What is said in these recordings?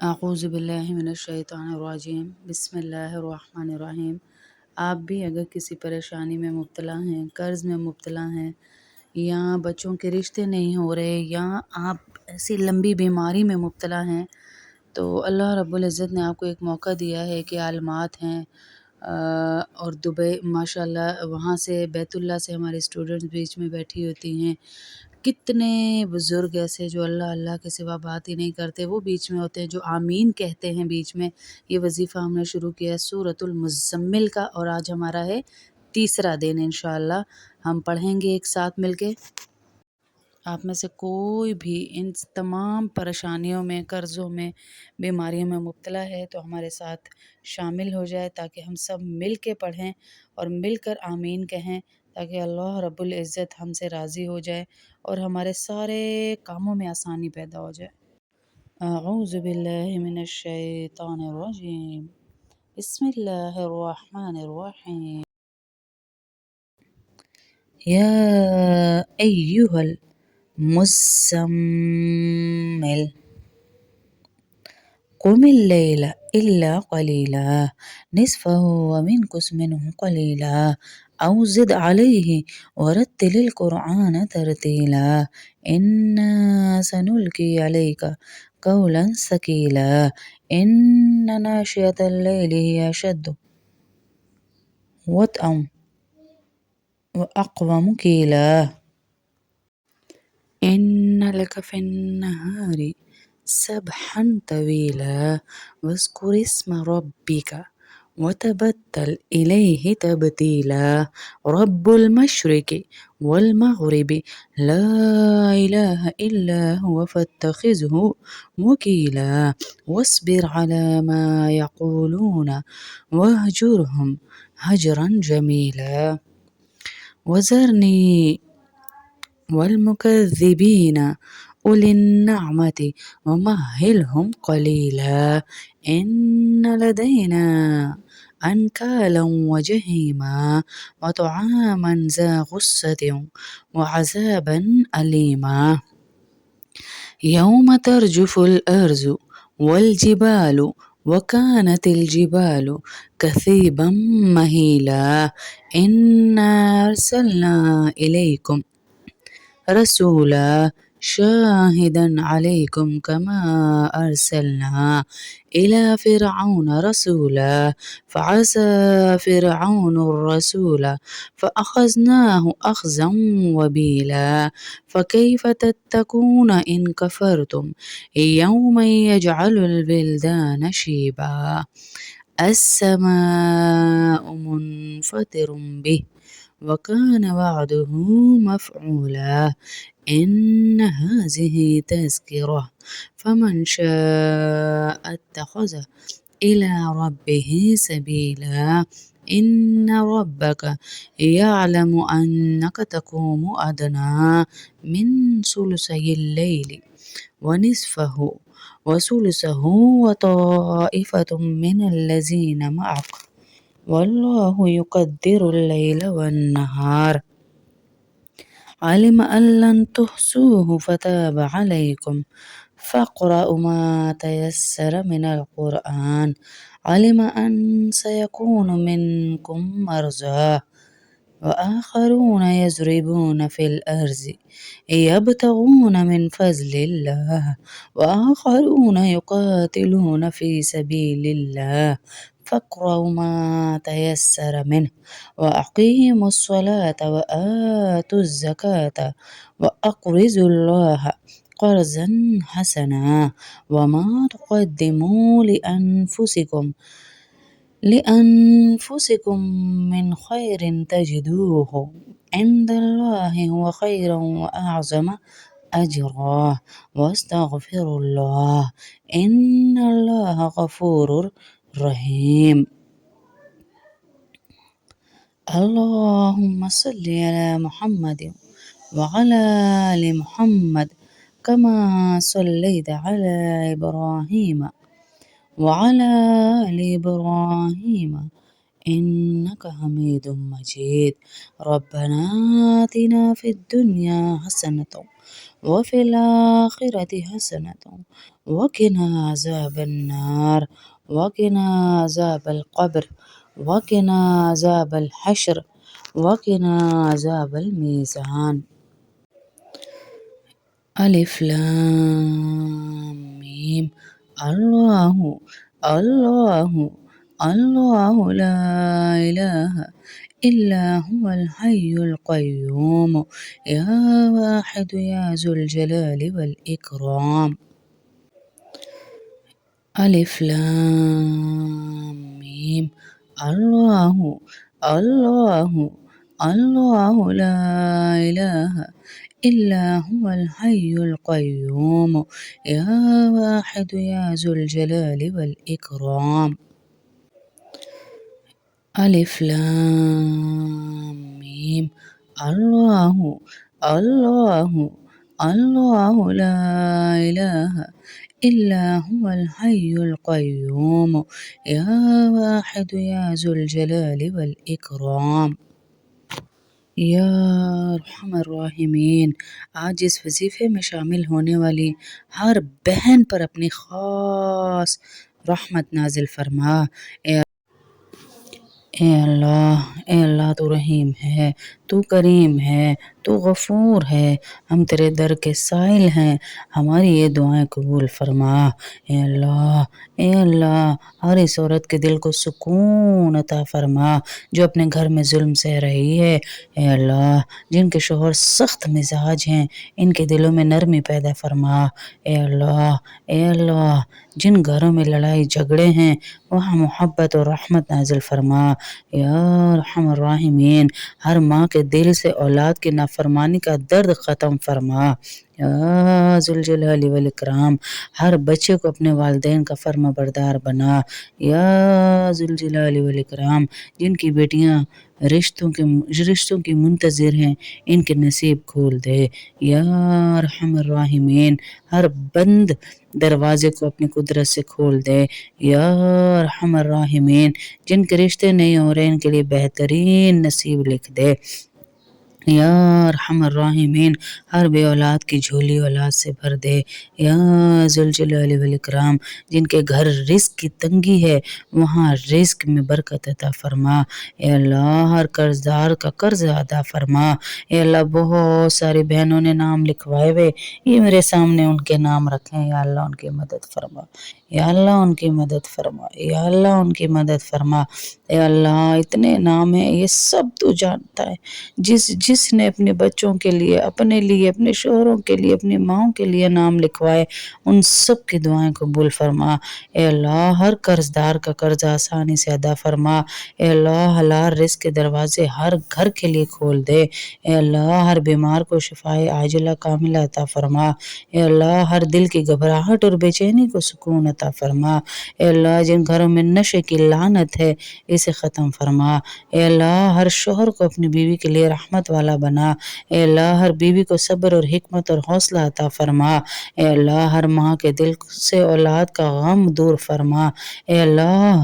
اعوذ باللہ من الشیطان الرجیم بسم اللہ الرحمن الرحیم۔ آپ بھی اگر کسی پریشانی میں مبتلا ہیں، قرض میں مبتلا ہیں، یا بچوں کے رشتے نہیں ہو رہے، یا آپ ایسی لمبی بیماری میں مبتلا ہیں، تو اللہ رب العزت نے آپ کو ایک موقع دیا ہے کہ عالمات ہیں اور دبئی ماشاء اللہ وہاں سے بیت اللہ سے ہمارے اسٹوڈنٹس بیچ میں بیٹھی ہوتی ہیں۔ کتنے بزرگ ایسے جو اللہ اللہ کے سوا بات ہی نہیں کرتے، وہ بیچ میں ہوتے ہیں جو آمین کہتے ہیں بیچ میں۔ یہ وظیفہ ہم نے شروع کیا ہے سورۃ المزمل کا، اور آج ہمارا ہے تیسرا دن انشاءاللہ۔ ہم پڑھیں گے ایک ساتھ مل کے۔ آپ میں سے کوئی بھی ان تمام پریشانیوں میں، قرضوں میں، بیماریوں میں مبتلا ہے تو ہمارے ساتھ شامل ہو جائے، تاکہ ہم سب مل کے پڑھیں اور مل کر آمین کہیں، تاکہ اللہ رب العزت ہم سے راضی ہو جائے اور ہمارے سارے کاموں میں آسانی پیدا ہو جائے۔ اعوذ باللہ من الشیطان الرجیم بسم اللہ الرحمن الرحیم۔ یا ایہا المزمل قم الليل إلا قليلا نصفه وانقص منه قليلا أو زد عليه ورتل القرآن ترتيلا إنا سنلقي عليك قولا ثقيلا إن ناشئة الليل هي أشد وطئا وأقوم قيلا إن لك في النهار سبحا طويلا واذكر اسم ربك وتبتل إليه تبتيلا رب المشرق والمغرب لا إله إلا هو فاتخذه وكيلا واصبر على ما يقولون واهجرهم هجرا جميلا وذرني والمكذبين أولي النعمة ومهلهم قليلا إن لدينا أنكالا وجحيما وطعاما ذا غصة وعذابا أليما يوم ترجف الأرض والجبال وكانت الجبال كثيبا مهيلا إنا أرسلنا إليكم رسولا شاهدا عليكم كما أرسلنا إلى فرعون رسولا فعصى فرعون الرسول فأخذناه أخذا وبيلا فكيف تتقون إن كفرتم يوما يجعل الولدان شيبا السماء منفطر به وكان وعده مفعولا إن هذه تذكرة فمن شاء اتخذ إلى ربه سبيلا إن ربك يعلم أنك تقوم أدنى من ثلثي الليل ونصفه وثلثه وطائفة من الذين معك والله يقدر الليل والنهار علم أن لن تحصوه فتاب عليكم فاقرأوا ما تيسر من القرآن علم أن سيكون منكم مرضى وآخرون يضربون في الأرض يبتغون من فضل الله وآخرون يقاتلون في سبيل الله فاقرأوا ما تيسر منه وأقيموا الصلاة وآتوا الزكاة وأقرضوا الله قرضا حسنا وما تقدموا لأنفسكم من خير تجدوه عند الله هو خيرا وأعظم أجرا واستغفروا الله إن الله غفور رحيم اللهم صل على محمد وعلى آل محمد كما صليت على إبراهيم وعلى آل إبراهيم إنك حميد مجيد. ربنا آتنا في الدنيا حسنة وفي الآخرة حسنة وقنا عذاب النار وقنا عذاب القبر وقنا عذاب الحشر وقنا عذاب الميزان. ألف لام ميم. الله الله الله لا إله إلا هو الحي القيوم يا واحد يا ذو الجلال والإكرام. ألف لام ميم. الله الله الله لا إله إلا هو الحي القيوم يا واحد يا ذو الجلال والإكرام. ألف لام ميم. الله الله الله لا إله إلا هو الحي القيوم يا واحد يا ذو الجلال والإكرام. یا ارحم الراحمین، آج اس وظیفے میں شامل ہونے والی ہر بہن پر اپنی خاص رحمت نازل فرما۔ اے اللہ تو رحیم ہے، تو کریم ہے، تو غفور ہے، ہم تیرے در کے سائل ہیں، ہماری یہ دعائیں قبول فرما۔ اے اللہ ہر اس عورت کے دل کو سکون عطا فرما جو اپنے گھر میں ظلم سہ رہی ہے۔ اے اللہ جن کے شوہر سخت مزاج ہیں ان کے دلوں میں نرمی پیدا فرما۔ اے اللہ جن گھروں میں لڑائی جھگڑے ہیں وہاں محبت اور رحمت نازل فرما۔ یا ارحم الراحمین، ہر ماں کے دل سے اولاد کی نافرمانی کا درد ختم فرما۔ یا ذوالجلال والاکرام، ہر بچے کو اپنے والدین کا فرما بردار بنا۔ یا ذوالجلال والاکرام، جن کی بیٹیاں رشتوں کی منتظر ہیں ان کے نصیب کھول دے۔ یا ارحم الراحمین، ہر بند دروازے کو اپنی قدرت سے کھول دے۔ یا ارحم الراحمین، جن کے رشتے نہیں ہو رہے ان کے لیے بہترین نصیب لکھ دے۔ یا ارحم الراحمین، ہر بے اولاد کی جھولی اولاد سے بھر دے۔ یا ذوالجلال والاکرام، جن کے گھر رزق کی تنگی ہے وہاں رزق میں برکت عطا فرما۔ اے اللہ ہر قرض دار کا قرض ادا فرما۔ اے اللہ بہت ساری بہنوں نے نام لکھوائے ہوئے، یہ میرے سامنے ان کے نام رکھیں، یا اللہ ان کی مدد فرما۔ یا اللہ ان کی مدد فرما۔ یا اللہ ان کی مدد فرما۔ اے اللہ اتنے نام ہیں، یہ سب تو جانتا ہے۔ جس نے اپنے بچوں کے لیے، اپنے لیے، اپنے شوہروں کے لیے، اپنی ماؤں کے لیے نام لکھوائے ان سب کی دعائیں قبول فرما۔ اے اللہ ہر قرض دار کا قرض آسانی سے ادا فرما۔ اے اللہ حلال رزق کے دروازے ہر گھر کے لیے کھول دے۔ اے اللہ ہر بیمار کو شفائے عاجلہ کاملہ عطا فرما۔ اے اللہ ہر دل کی گھبراہٹ اور بے چینی کو سکون عطا فرما۔ اے اللہ جن گھروں میں نشے کی لعنت ہے اسے ختم فرما۔ اے اللہ ہر شوہر کو اپنی بیوی کے لیے رحمت والا بنا۔ اے اللہ ہر بیوی کو صبر اور حکمت اور حوصلہ عطا فرما۔ اے اللہ ہر ماں کے دل سے اولاد کا غم دور فرما۔ اے اللہ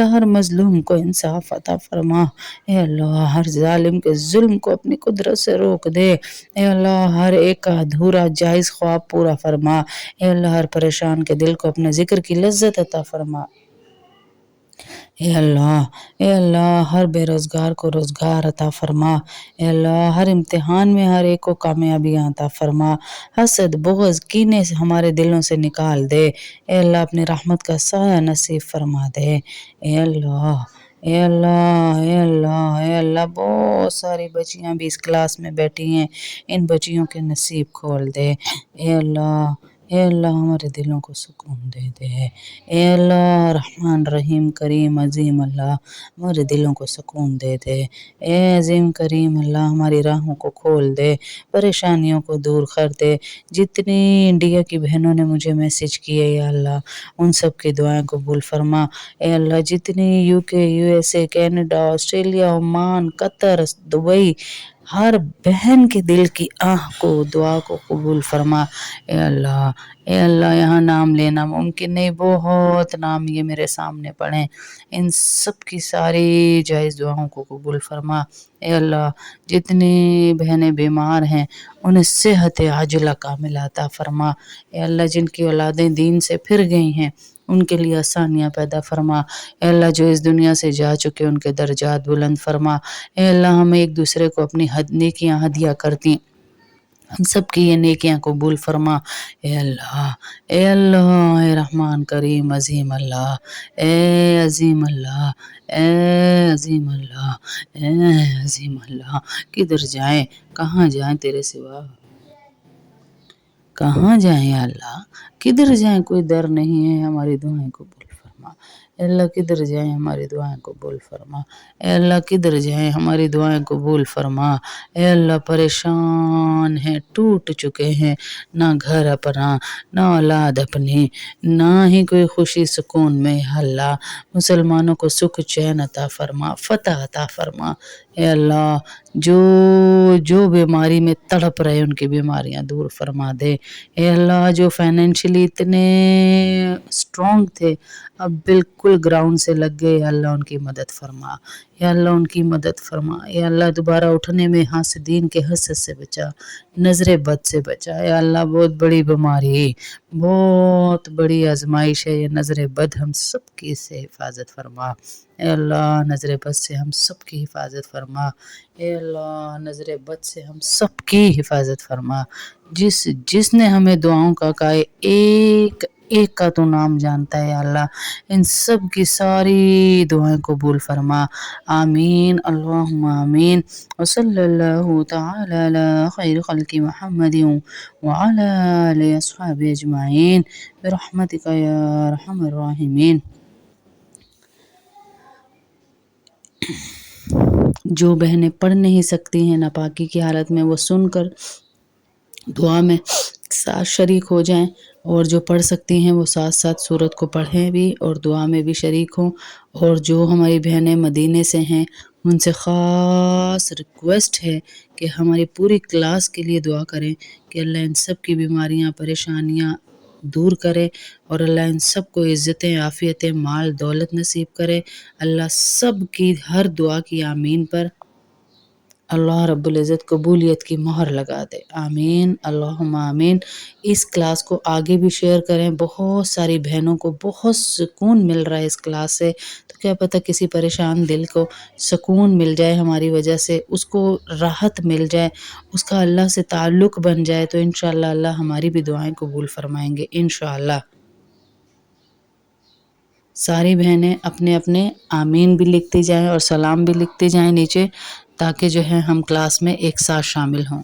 ہر مظلوم کو انصاف عطا فرما۔ اے اللہ ہر ظالم کے ظلم کو اپنی قدرت سے روک دے۔ اے اللہ ہر ایک کا ادھورا جائز خواب پورا فرما۔ اے اللہ ہر پریشان کے دل کو اپنے ذکر کی لذت عطا فرما۔ اے اللہ ہر بے روزگار کو روزگار عطا فرما۔ اے اللہ ہر امتحان میں ہر ایک کو کامیابیاں عطا فرما۔ حسد بغض کینے سے ہمارے دلوں سے نکال دے۔ اے اللہ اپنی رحمت کا سایہ نصیب فرما دے۔ اے اللہ بہت ساری بچیاں بھی اس کلاس میں بیٹھی ہیں، ان بچیوں کے نصیب کھول دے۔ اے اللہ ہمارے دلوں کو سکون دے دے۔ اے اللہ رحمان رحیم کریم عظیم اللہ ہمارے دلوں کو سکون دے دے۔ اے عظیم کریم اللہ ہماری راہوں کو کھول دے، پریشانیوں کو دور کر دے۔ جتنی انڈیا کی بہنوں نے مجھے میسج کیے یا اللہ ان سب کی دعائیں قبول فرما۔ اے اللہ جتنی UK USA Canada Australia Oman Qatar Dubai ہر بہن کے دل کی آہ کو دعا کو قبول فرما۔ اے اللہ یہاں نام لینا ممکن نہیں، بہت نام یہ میرے سامنے پڑھیں، ان سب کی ساری جائز دعاؤں کو قبول فرما۔ اے اللہ جتنی بہنیں بیمار ہیں انہیں صحت عاجلہ کاملہ عطا فرما۔ اے اللہ جن کی اولادیں دین سے پھر گئی ہیں ان کے لیے آسانیاں پیدا فرما۔ اے اللہ جو اس دنیا سے جا چکے ان کے درجات بلند فرما۔ اے اللہ ہم ایک دوسرے کو اپنی نیکیاں ہدیہ کرتی، ہم سب کی یہ نیکیاں قبول فرما۔ اے اللہ اے رحمان کریم عظیم اللہ، اے عظیم اللہ، اے عظیم اللہ، اے عظیم اللہ، کدھر جائیں کہاں جائیں تیرے سوا، کہاں جائیں یا اللہ، کدھر جائیں، کوئی در نہیں ہے، ہماری دعائیں قبول فرما۔ اے اللہ کدھر جائیں ہماری دعائیں قبول فرما۔ اے اللہ کدھر جائیں ہماری دعائیں قبول فرما۔ اے اللہ پریشان ہیں، ٹوٹ چکے ہیں، نہ گھر اپنا، نہ اولاد اپنی، نہ ہی کوئی خوشی سکون میں، اللہ مسلمانوں کو سکھ چین عطا فرما، فتح عطا فرما۔ اے اللہ جو بیماری میں تڑپ رہے ان کی بیماریاں دور فرما دے۔ اے اللہ جو فائنینشلی اتنے اسٹرانگ تھے اب بالکل گراؤنڈ سے لگ گئے، اللہ ان کی مدد فرما، یا اللہ ان کی مدد فرما۔ یا اللہ دوبارہ اٹھنے میں حاسدین کے حسد سے بچا، نظر بد سے بچا۔ یا اللہ بہت بڑی بیماری، بہت بڑی آزمائش ہے یہ نظر بد، ہم سب کی سے حفاظت فرما۔ اے اللہ نظر بد سے ہم سب کی حفاظت فرما۔ اے اللہ نظر بد سے ہم سب کی حفاظت فرما۔ جس نے ہمیں دعاؤں کا کہا ہے، ایک کا تو نام جانتا ہے، یا اللہ ان سب کی ساری دعائیں قبول فرما۔ آمین اللہم آمین، وصلی اللہ تعالی علی خیر خلق محمد وعلی آلہ اصحاب اجمعین برحمتک یا ارحم الراحمین۔ جو بہنیں پڑھ نہیں سکتی ہیں ناپاکی کی حالت میں، وہ سن کر دعا میں ساتھ شریک ہو جائیں، اور جو پڑھ سکتی ہیں وہ ساتھ ساتھ سورت کو پڑھیں بھی اور دعا میں بھی شریک ہوں۔ اور جو ہماری بہنیں مدینے سے ہیں ان سے خاص ریکویسٹ ہے کہ ہماری پوری کلاس کے لیے دعا کریں کہ اللہ ان سب کی بیماریاں پریشانیاں دور کرے، اور اللہ ان سب کو عزتیں عافیتیں مال دولت نصیب کرے۔ اللہ سب کی ہر دعا کی آمین پر اللہ رب العزت قبولیت کی مہر لگا دے، آمین اللہم آمین۔ اس کلاس کو آگے بھی شیئر کریں، بہت ساری بہنوں کو بہت سکون مل رہا ہے اس کلاس سے، تو کیا پتہ کسی پریشان دل کو سکون مل جائے ہماری وجہ سے، اس کو راحت مل جائے، اس کا اللہ سے تعلق بن جائے، تو انشاءاللہ اللہ ہماری بھی دعائیں قبول فرمائیں گے انشاءاللہ۔ ساری بہنیں اپنے اپنے آمین بھی لکھتی جائیں اور سلام بھی لکھتی جائیں نیچے، تاکہ جو ہے ہم کلاس میں ایک ساتھ شامل ہوں۔